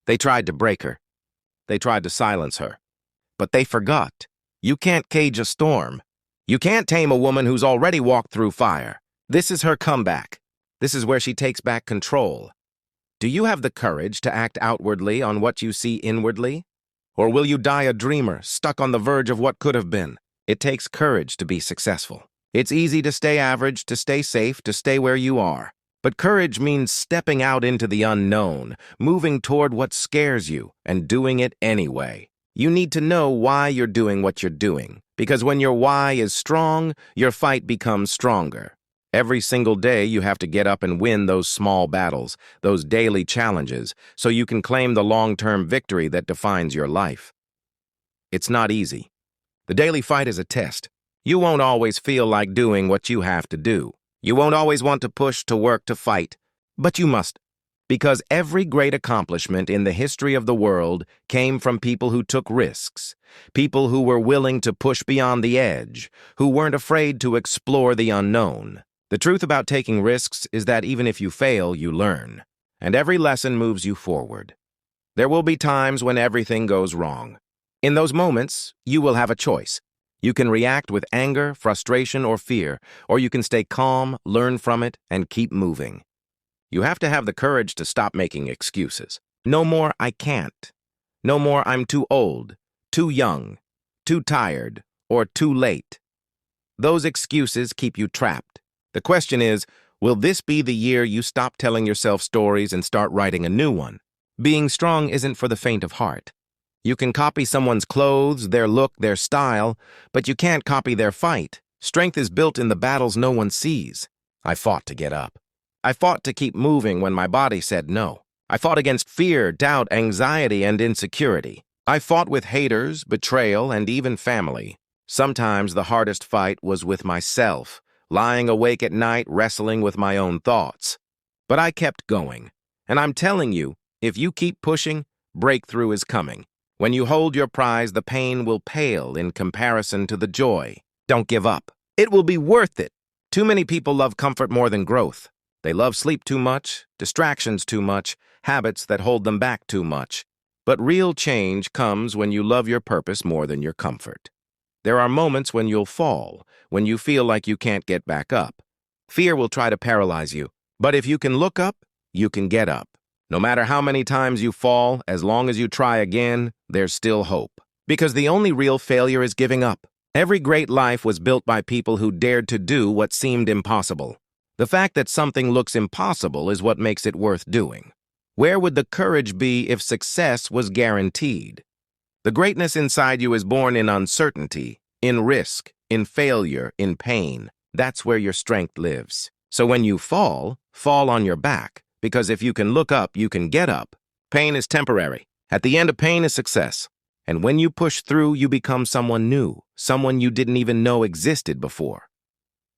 They tried to break her. They tried to silence her. But they forgot. You can't cage a storm. You can't tame a woman who's already walked through fire. This is her comeback. This is where she takes back control. Do you have the courage to act outwardly on what you see inwardly? Or will you die a dreamer, stuck on the verge of what could have been? It takes courage to be successful. It's easy to stay average, to stay safe, to stay where you are. But courage means stepping out into the unknown, moving toward what scares you, and doing it anyway. You need to know why you're doing what you're doing, because when your why is strong, your fight becomes stronger. Every single day, you have to get up and win those small battles, those daily challenges, so you can claim the long-term victory that defines your life. It's not easy. The daily fight is a test. You won't always feel like doing what you have to do. You won't always want to push, to work, to fight, but you must. Because every great accomplishment in the history of the world came from people who took risks, people who were willing to push beyond the edge, who weren't afraid to explore the unknown. The truth about taking risks is that even if you fail, you learn, and every lesson moves you forward. There will be times when everything goes wrong. In those moments, you will have a choice. You can react with anger, frustration, or fear, or you can stay calm, learn from it, and keep moving. You have to have the courage to stop making excuses. No more "I can't." No more "I'm too old," "too young," "too tired," or "too late." Those excuses keep you trapped. The question is, will this be the year you stop telling yourself stories and start writing a new one? Being strong isn't for the faint of heart. You can copy someone's clothes, their look, their style, but you can't copy their fight. Strength is built in the battles no one sees. I fought to get up. I fought to keep moving when my body said no. I fought against fear, doubt, anxiety, and insecurity. I fought with haters, betrayal, and even family. Sometimes the hardest fight was with myself, lying awake at night wrestling with my own thoughts. But I kept going. And I'm telling you, if you keep pushing, breakthrough is coming. When you hold your prize, the pain will pale in comparison to the joy. Don't give up. It will be worth it. Too many people love comfort more than growth. They love sleep too much, distractions too much, habits that hold them back too much. But real change comes when you love your purpose more than your comfort. There are moments when you'll fall, when you feel like you can't get back up. Fear will try to paralyze you, but if you can look up, you can get up. No matter how many times you fall, as long as you try again, there's still hope. Because the only real failure is giving up. Every great life was built by people who dared to do what seemed impossible. The fact that something looks impossible is what makes it worth doing. Where would the courage be if success was guaranteed? The greatness inside you is born in uncertainty, in risk, in failure, in pain. That's where your strength lives. So when you fall on your back. Because if you can look up, you can get up. Pain is temporary. At the end of pain is success. And when you push through, you become someone new, someone you didn't even know existed before.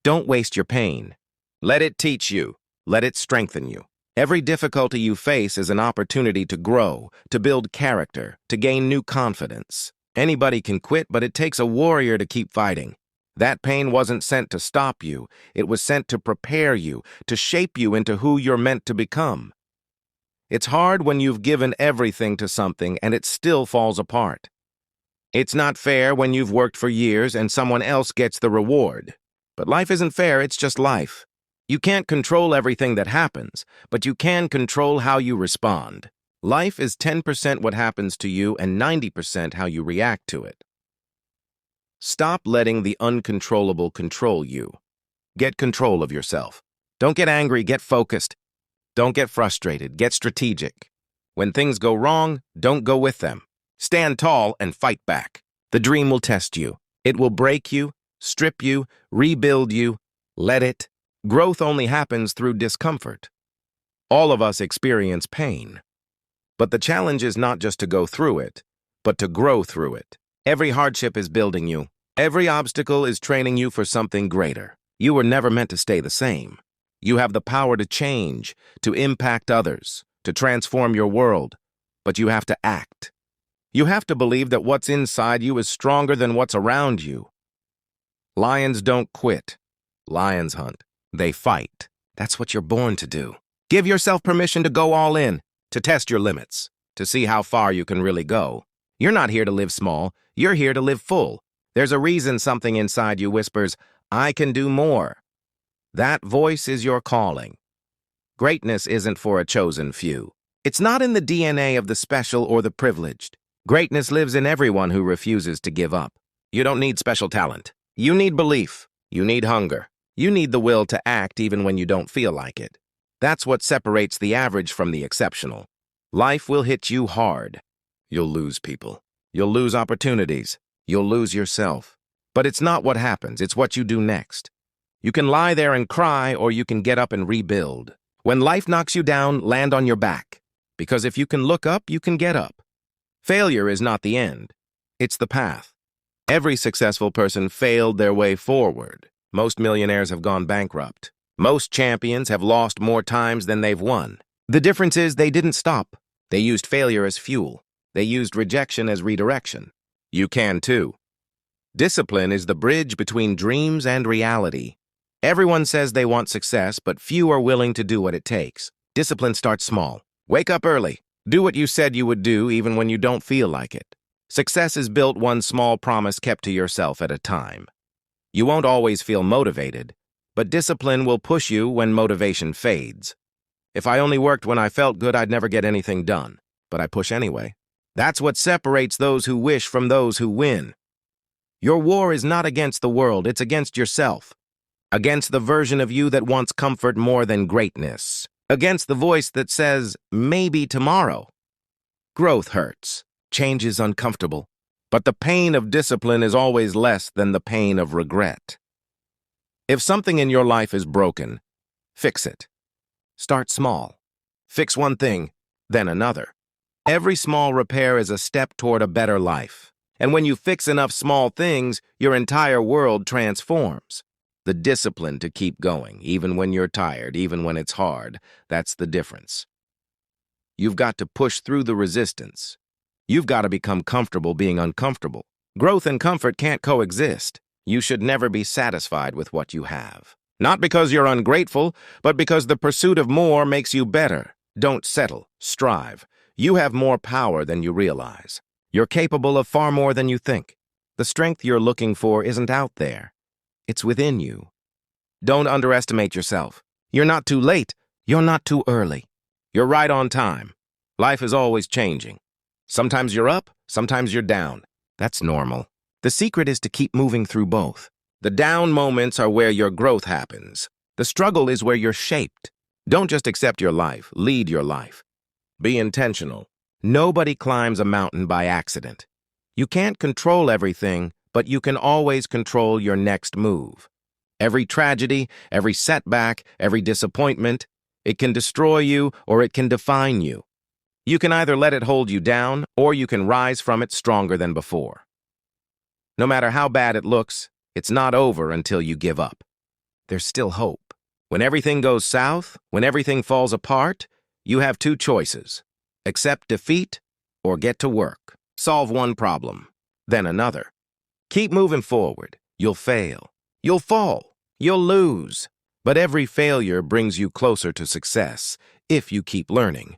Don't waste your pain. Let it teach you. Let it strengthen you. Every difficulty you face is an opportunity to grow, to build character, to gain new confidence. Anybody can quit, but it takes a warrior to keep fighting. That pain wasn't sent to stop you. It was sent to prepare you, to shape you into who you're meant to become. It's hard when you've given everything to something and it still falls apart. It's not fair when you've worked for years and someone else gets the reward. But life isn't fair, it's just life. You can't control everything that happens, but you can control how you respond. Life is 10% what happens to you and 90% how you react to it. Stop letting the uncontrollable control you. Get control of yourself. Don't get angry, get focused. Don't get frustrated, get strategic. When things go wrong, don't go with them. Stand tall and fight back. The dream will test you. It will break you, strip you, rebuild you. Let it. Growth only happens through discomfort. All of us experience pain. But the challenge is not just to go through it, but to grow through it. Every hardship is building you. Every obstacle is training you for something greater. You were never meant to stay the same. You have the power to change, to impact others, to transform your world. But you have to act. You have to believe that what's inside you is stronger than what's around you. Lions don't quit. Lions hunt. They fight. That's what you're born to do. Give yourself permission to go all in, to test your limits. to see how far you can really go. You're not here to live small, you're here to live full. There's a reason something inside you whispers, I can do more. That voice is your calling. Greatness isn't for a chosen few. It's not in the DNA of the special or the privileged. Greatness lives in everyone who refuses to give up. You don't need special talent. You need belief. You need hunger. You need the will to act even when you don't feel like it. That's what separates the average from the exceptional. Life will hit you hard. You'll lose people. You'll lose opportunities. You'll lose yourself. But it's not what happens, it's what you do next. You can lie there and cry, or you can get up and rebuild. When life knocks you down, land on your back. Because if you can look up, you can get up. Failure is not the end. It's the path. Every successful person failed their way forward. Most millionaires have gone bankrupt. Most champions have lost more times than they've won. The difference is they didn't stop. They used failure as fuel. They used rejection as redirection. You can too. Discipline is the bridge between dreams and reality. Everyone says they want success, but few are willing to do what it takes. Discipline starts small. Wake up early. Do what you said you would do even when you don't feel like it. Success is built one small promise kept to yourself at a time. You won't always feel motivated, but discipline will push you when motivation fades. If I only worked when I felt good, I'd never get anything done. But I push anyway. That's what separates those who wish from those who win. Your war is not against the world, it's against yourself. Against the version of you that wants comfort more than greatness. Against the voice that says, maybe tomorrow. Growth hurts. Change is uncomfortable. But the pain of discipline is always less than the pain of regret. If something in your life is broken, fix it. Start small. Fix one thing, then another. Every small repair is a step toward a better life. And when you fix enough small things, your entire world transforms. The discipline to keep going, even when you're tired, even when it's hard, that's the difference. You've got to push through the resistance. You've got to become comfortable being uncomfortable. Growth and comfort can't coexist. You should never be satisfied with what you have. Not because you're ungrateful, but because the pursuit of more makes you better. Don't settle, strive. You have more power than you realize. You're capable of far more than you think. The strength you're looking for isn't out there. It's within you. Don't underestimate yourself. You're not too late. You're not too early. You're right on time. Life is always changing. Sometimes you're up, sometimes you're down. That's normal. The secret is to keep moving through both. The down moments are where your growth happens. The struggle is where you're shaped. Don't just accept your life, lead your life. Be intentional. Nobody climbs a mountain by accident. You can't control everything, but you can always control your next move. Every tragedy, every setback, every disappointment, it can destroy you or it can define you. You can either let it hold you down or you can rise from it stronger than before. No matter how bad it looks, it's not over until you give up. There's still hope. When everything goes south, when everything falls apart, you have two choices. Accept defeat or get to work. Solve one problem, then another. Keep moving forward. You'll fail. You'll fall. You'll lose. But every failure brings you closer to success if you keep learning.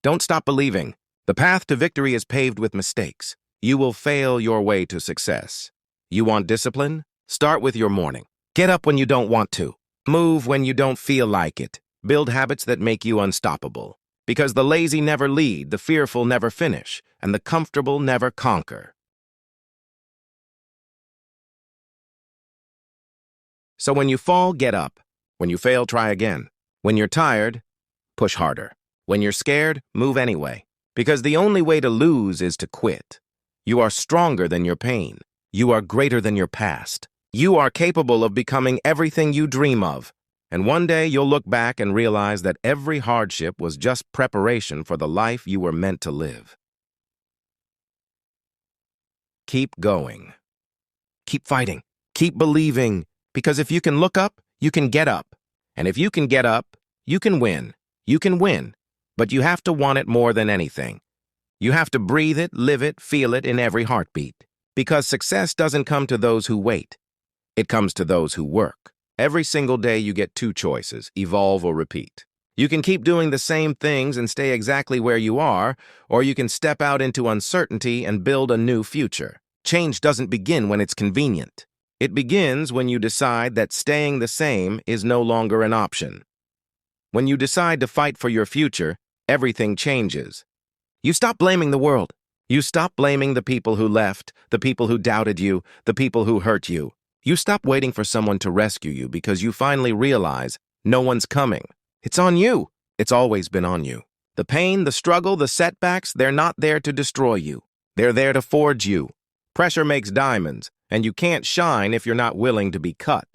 Don't stop believing. The path to victory is paved with mistakes. You will fail your way to success. You want discipline? Start with your morning. Get up when you don't want to. Move when you don't feel like it. Build habits that make you unstoppable. Because the lazy never lead, the fearful never finish, and the comfortable never conquer. So when you fall, get up. When you fail, try again. When you're tired, push harder. When you're scared, move anyway. Because the only way to lose is to quit. You are stronger than your pain. You are greater than your past. You are capable of becoming everything you dream of. And one day you'll look back and realize that every hardship was just preparation for the life you were meant to live. Keep going. Keep fighting. Keep believing. Because if you can look up, you can get up. And if you can get up, you can win. You can win. But you have to want it more than anything. You have to breathe it, live it, feel it in every heartbeat. Because success doesn't come to those who wait. It comes to those who work. Every single day you get two choices, evolve or repeat. You can keep doing the same things and stay exactly where you are, or you can step out into uncertainty and build a new future. Change doesn't begin when it's convenient. It begins when you decide that staying the same is no longer an option. When you decide to fight for your future, everything changes. You stop blaming the world. You stop blaming the people who left, the people who doubted you, the people who hurt you. You stop waiting for someone to rescue you because you finally realize no one's coming. It's on you. It's always been on you. The pain, the struggle, the setbacks, they're not there to destroy you. They're there to forge you. Pressure makes diamonds, and you can't shine if you're not willing to be cut.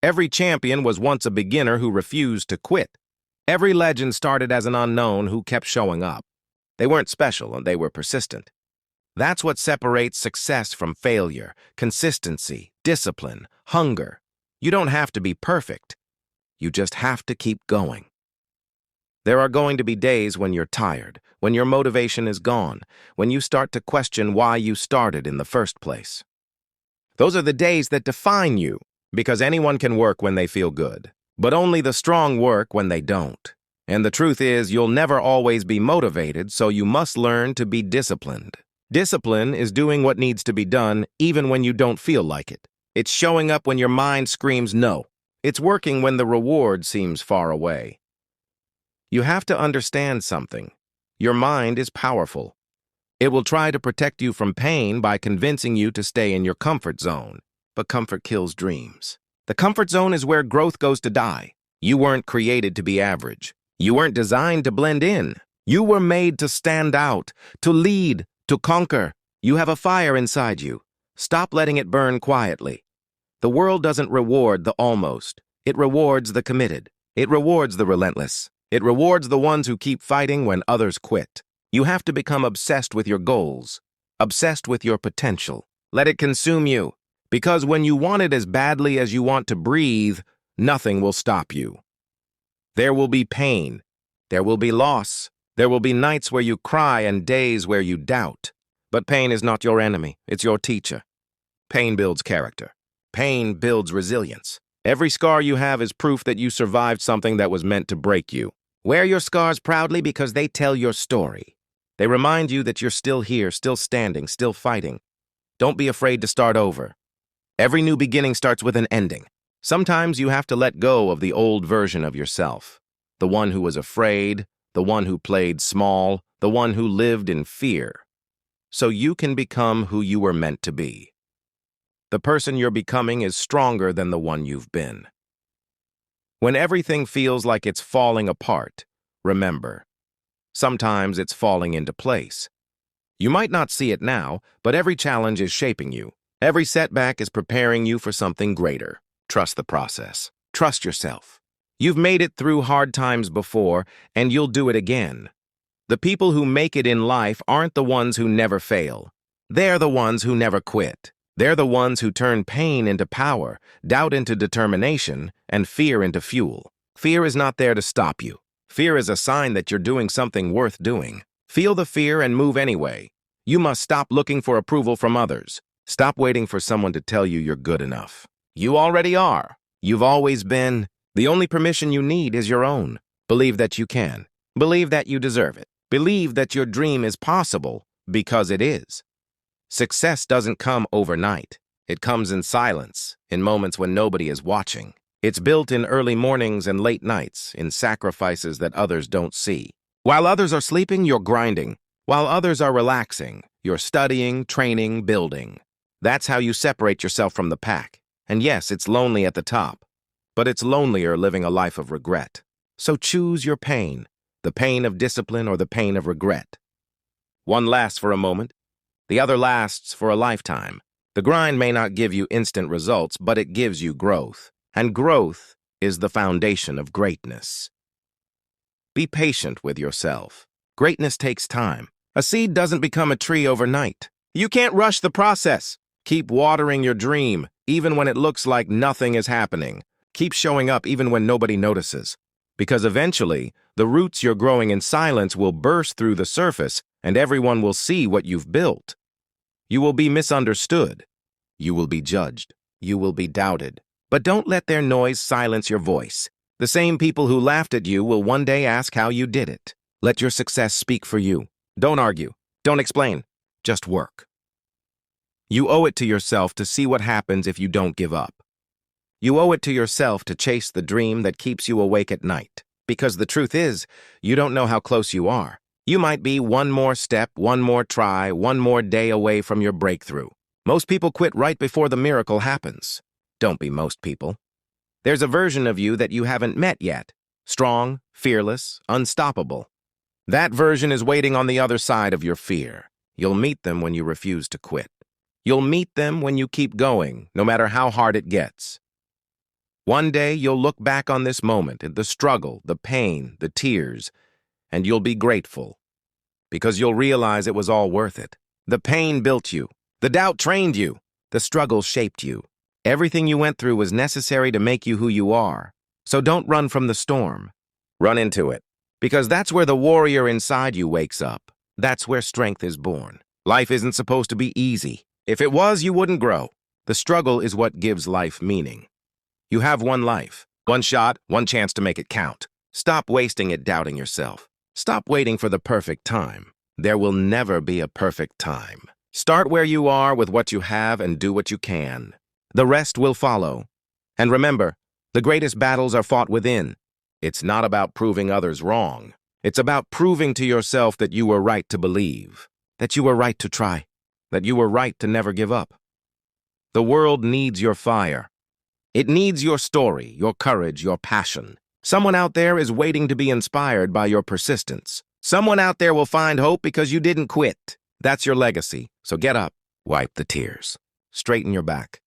Every champion was once a beginner who refused to quit. Every legend started as an unknown who kept showing up. They weren't special, and they were persistent. That's what separates success from failure: consistency, discipline, hunger. You don't have to be perfect. You just have to keep going. There are going to be days when you're tired, when your motivation is gone, when you start to question why you started in the first place. Those are the days that define you, because anyone can work when they feel good, but only the strong work when they don't. And the truth is, you'll never always be motivated, so you must learn to be disciplined. Discipline is doing what needs to be done even when you don't feel like it. It's showing up when your mind screams no. It's working when the reward seems far away. You have to understand something. Your mind is powerful. It will try to protect you from pain by convincing you to stay in your comfort zone. But comfort kills dreams. The comfort zone is where growth goes to die. You weren't created to be average. You weren't designed to blend in. You were made to stand out, to lead, to conquer. You have a fire inside you. Stop letting it burn quietly. The world doesn't reward the almost. It rewards the committed. It rewards the relentless. It rewards the ones who keep fighting when others quit. You have to become obsessed with your goals, obsessed with your potential. Let it consume you, because when you want it as badly as you want to breathe, nothing will stop you. There will be pain. There will be loss. There will be nights where you cry and days where you doubt. But pain is not your enemy. It's your teacher. Pain builds character. Pain builds resilience. Every scar you have is proof that you survived something that was meant to break you. Wear your scars proudly because they tell your story. They remind you that you're still here, still standing, still fighting. Don't be afraid to start over. Every new beginning starts with an ending. Sometimes you have to let go of the old version of yourself. The one who was afraid, the one who played small, the one who lived in fear. So you can become who you were meant to be. The person you're becoming is stronger than the one you've been. When everything feels like it's falling apart, remember, sometimes it's falling into place. You might not see it now, but every challenge is shaping you. Every setback is preparing you for something greater. Trust the process. Trust yourself. You've made it through hard times before, and you'll do it again. The people who make it in life aren't the ones who never fail. They're the ones who never quit. They're the ones who turn pain into power, doubt into determination, and fear into fuel. Fear is not there to stop you. Fear is a sign that you're doing something worth doing. Feel the fear and move anyway. You must stop looking for approval from others. Stop waiting for someone to tell you you're good enough. You already are. You've always been. The only permission you need is your own. Believe that you can. Believe that you deserve it. Believe that your dream is possible, because it is. Success doesn't come overnight. It comes in silence, in moments when nobody is watching. It's built in early mornings and late nights, in sacrifices that others don't see. While others are sleeping, you're grinding. While others are relaxing, you're studying, training, building. That's how you separate yourself from the pack. And yes, it's lonely at the top, but it's lonelier living a life of regret. So choose your pain, the pain of discipline or the pain of regret. One lasts for a moment. The other lasts for a lifetime. The grind may not give you instant results, but it gives you growth. And growth is the foundation of greatness. Be patient with yourself. Greatness takes time. A seed doesn't become a tree overnight. You can't rush the process. Keep watering your dream, even when it looks like nothing is happening. Keep showing up even when nobody notices. Because eventually, the roots you're growing in silence will burst through the surface, and everyone will see what you've built. You will be misunderstood. You will be judged. You will be doubted. But don't let their noise silence your voice. The same people who laughed at you will one day ask how you did it. Let your success speak for you. Don't argue. Don't explain. Just work. You owe it to yourself to see what happens if you don't give up. You owe it to yourself to chase the dream that keeps you awake at night. Because the truth is, you don't know how close you are. You might be one more step, one more try, one more day away from your breakthrough. Most people quit right before the miracle happens. Don't be most people. There's a version of you that you haven't met yet. Strong, fearless, unstoppable. That version is waiting on the other side of your fear. You'll meet them when you refuse to quit. You'll meet them when you keep going, no matter how hard it gets. One day, you'll look back on this moment, at the struggle, the pain, the tears, and you'll be grateful. Because you'll realize it was all worth it. The pain built you. The doubt trained you. The struggle shaped you. Everything you went through was necessary to make you who you are. So don't run from the storm. Run into it. Because that's where the warrior inside you wakes up. That's where strength is born. Life isn't supposed to be easy. If it was, you wouldn't grow. The struggle is what gives life meaning. You have one life, one shot, one chance to make it count. Stop wasting it doubting yourself. Stop waiting for the perfect time. There will never be a perfect time. Start where you are with what you have and do what you can. The rest will follow. And remember, the greatest battles are fought within. It's not about proving others wrong. It's about proving to yourself that you were right to believe, that you were right to try, that you were right to never give up. The world needs your fire. It needs your story, your courage, your passion. Someone out there is waiting to be inspired by your persistence. Someone out there will find hope because you didn't quit. That's your legacy. So get up, wipe the tears, straighten your back,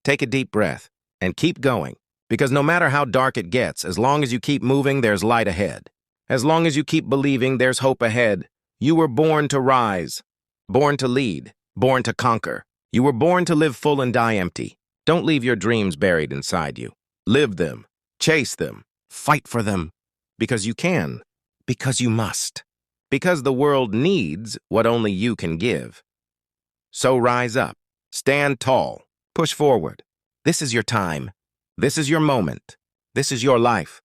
take a deep breath, and keep going. Because no matter how dark it gets, as long as you keep moving, there's light ahead. As long as you keep believing, there's hope ahead. You were born to rise, born to lead, born to conquer. You were born to live full and die empty. Don't leave your dreams buried inside you. Live them, chase them, fight for them. Because you can, because you must. Because the world needs what only you can give. So rise up, stand tall, push forward. This is your time. This is your moment. This is your life.